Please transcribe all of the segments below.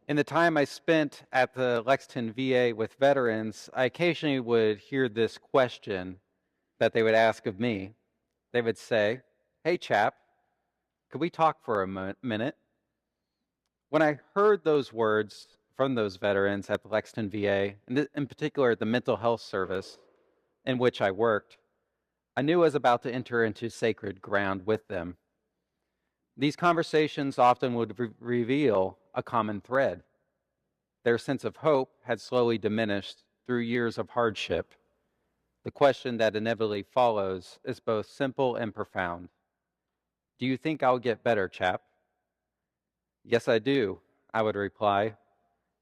In the time I spent at the Lexington VA with veterans, I occasionally would hear this question that they would ask of me. They would say, "Hey, chap, could we talk for a minute?" When I heard those words from those veterans at the Lexington VA, and in particular the mental health service in which I worked, I knew I was about to enter into sacred ground with them. These conversations often would reveal a common thread. Their sense of hope had slowly diminished through years of hardship. The question that inevitably follows is both simple and profound. Do you think I'll get better, chap? Yes, I do, I would reply.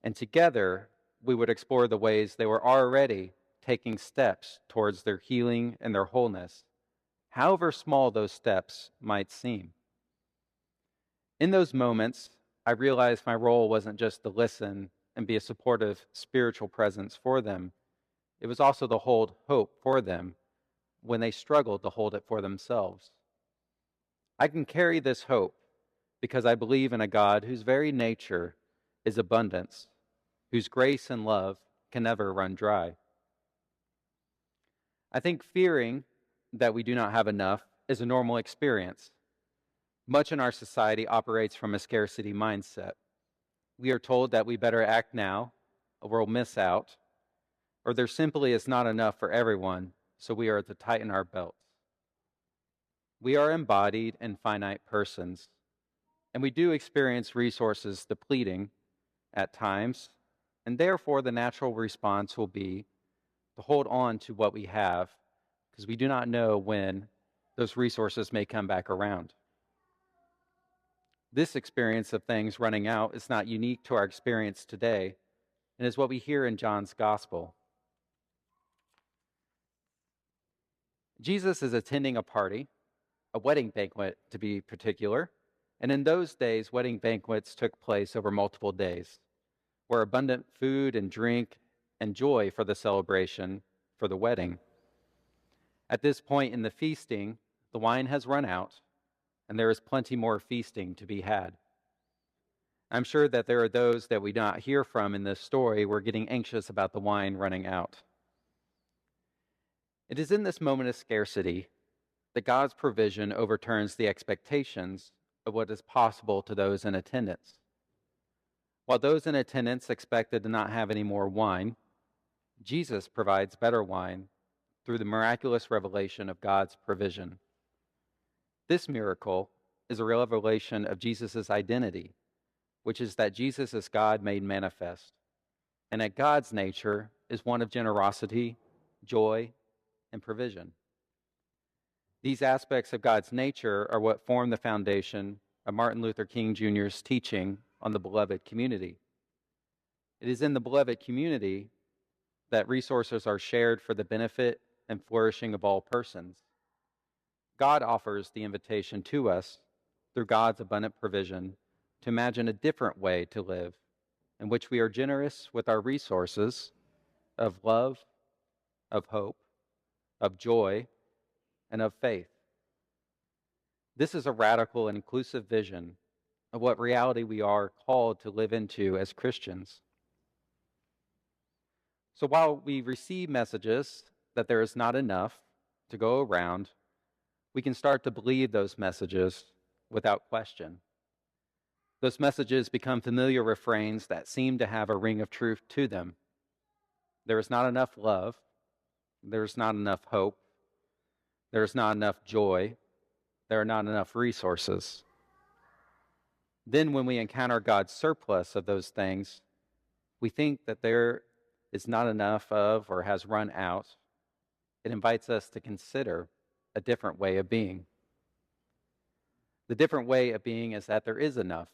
And together, we would explore the ways they were already taking steps towards their healing and their wholeness, however small those steps might seem. In those moments, I realized my role wasn't just to listen and be a supportive spiritual presence for them. It was also to hold hope for them when they struggled to hold it for themselves. I can carry this hope because I believe in a God whose very nature is abundance, whose grace and love can never run dry. I think fearing that we do not have enough is a normal experience. Much in our society operates from a scarcity mindset. We are told that we better act now, or we'll miss out, or there simply is not enough for everyone, so we are to tighten our belts. We are embodied and finite persons, and we do experience resources depleting at times, and therefore the natural response will be to hold on to what we have, because we do not know when those resources may come back around. This experience of things running out is not unique to our experience today, and is what we hear in John's Gospel. Jesus is attending a party, a wedding banquet to be particular, and in those days, wedding banquets took place over multiple days, where abundant food and drink and joy for the celebration for the wedding. At this point in the feasting, the wine has run out, and there is plenty more feasting to be had. I'm sure that there are those that we do not hear from in this story who are getting anxious about the wine running out. It is in this moment of scarcity that God's provision overturns the expectations of what is possible to those in attendance. While those in attendance expected to not have any more wine, Jesus provides better wine through the miraculous revelation of God's provision. This miracle is a revelation of Jesus' identity, which is that Jesus is God made manifest, and that God's nature is one of generosity, joy, and provision. These aspects of God's nature are what form the foundation of Martin Luther King Jr.'s teaching on the beloved community. It is in the beloved community that resources are shared for the benefit and flourishing of all persons. God offers the invitation to us through God's abundant provision to imagine a different way to live, in which we are generous with our resources of love, of hope, of joy, and of faith. This is a radical and inclusive vision of what reality we are called to live into as Christians. So while we receive messages that there is not enough to go around, we can start to believe those messages without question. Those messages become familiar refrains that seem to have a ring of truth to them. There is not enough love. There is not enough hope. There is not enough joy. There are not enough resources. Then when we encounter God's surplus of those things, we think that there is not enough of or has run out. It invites us to consider a different way of being. The different way of being is that there is enough,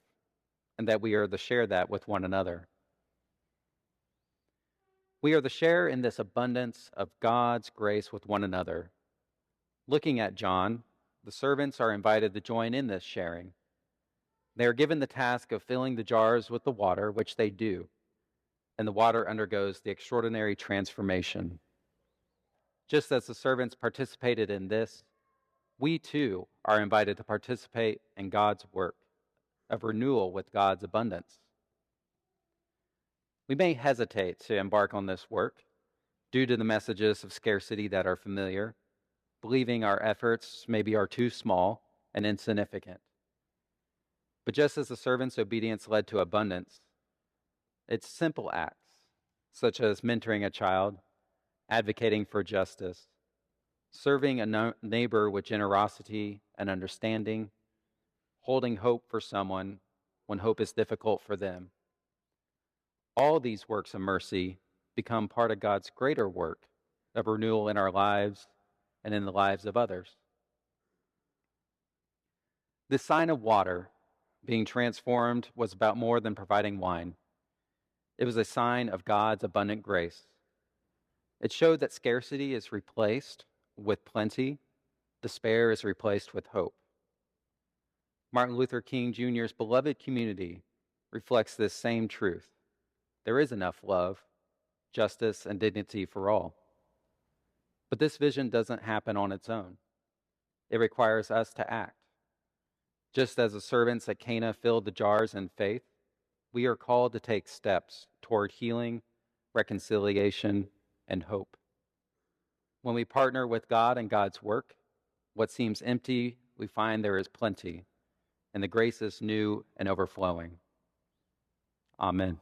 and that we are to share that with one another. We are to share in this abundance of God's grace with one another. Looking at John, the servants are invited to join in this sharing. They are given the task of filling the jars with the water, which they do, and the water undergoes the extraordinary transformation. Just as the servants participated in this, we too are invited to participate in God's work of renewal with God's abundance. We may hesitate to embark on this work due to the messages of scarcity that are familiar, believing our efforts maybe are too small and insignificant. But just as the servant's obedience led to abundance, it's simple acts, such as mentoring a child, advocating for justice, serving a neighbor with generosity and understanding, holding hope for someone when hope is difficult for them. All these works of mercy become part of God's greater work of renewal in our lives and in the lives of others. This sign of water being transformed was about more than providing wine. It was a sign of God's abundant grace. It showed that scarcity is replaced with plenty, despair is replaced with hope. Martin Luther King Jr.'s beloved community reflects this same truth. There is enough love, justice, and dignity for all. But this vision doesn't happen on its own. It requires us to act. Just as the servants at Cana filled the jars in faith, we are called to take steps toward healing, reconciliation, and hope. When we partner with God and God's work, what seems empty, we find there is plenty, and the grace is new and overflowing. Amen.